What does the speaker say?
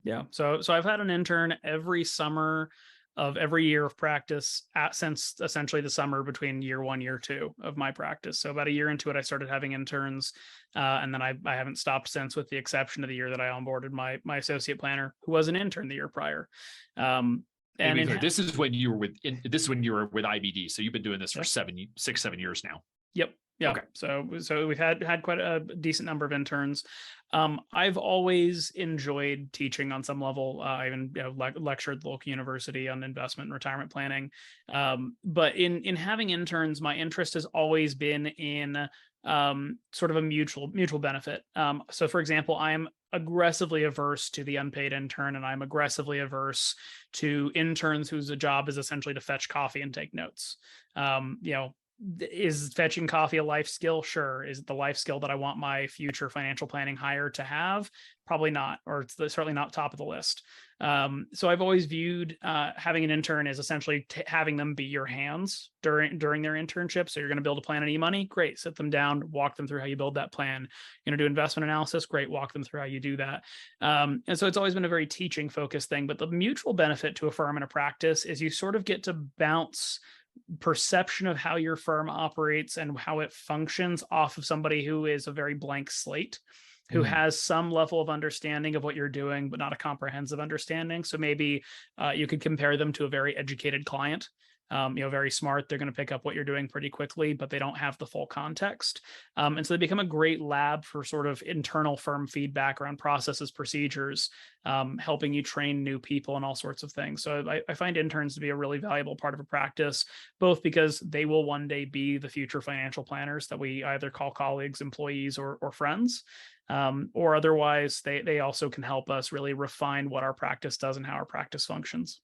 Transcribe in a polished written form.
Yeah. So I've had an intern every summer of every year of practice since essentially the summer between year one, year two of my practice. So about a year into it, I started having interns, and then I haven't stopped since, with the exception of the year that I onboarded my associate planner, who was an intern the year prior. And And be clear, this is when you were with IBD. So you've been doing this for yeah. 6, 7 years now. Yep. Yeah. Okay. So we've had quite a decent number of interns. I've always enjoyed teaching on some level. I even lectured at the local university on investment and retirement planning. But in having interns, my interest has always been in sort of a mutual benefit. So for example, I am aggressively averse to the unpaid intern, and I'm aggressively averse to interns whose job is essentially to fetch coffee and take notes. You know, is fetching coffee a life skill? Sure. Is it the life skill that I want my future financial planning hire to have? Probably not, or it's certainly not top of the list. So I've always viewed having an intern as essentially having them be your hands during their internship. So you're going to build a plan on e-money, great. Sit them down, walk them through how you build that plan. You're going to do investment analysis, great. Walk them through how you do that. And so it's always been a very teaching focused thing. But the mutual benefit to a firm and a practice is you sort of get to bounce perception of how your firm operates and how it functions off of somebody who is a very blank slate, who has some level of understanding of what you're doing, but not a comprehensive understanding. So maybe you could compare them to a very educated client. Very smart. They're going to pick up what you're doing pretty quickly, but they don't have the full context. And so they become a great lab for sort of internal firm feedback around processes, procedures, helping you train new people and all sorts of things. So I find interns to be a really valuable part of a practice, both because they will one day be the future financial planners that we either call colleagues, employees, or friends. Or otherwise, they also can help us really refine what our practice does and how our practice functions.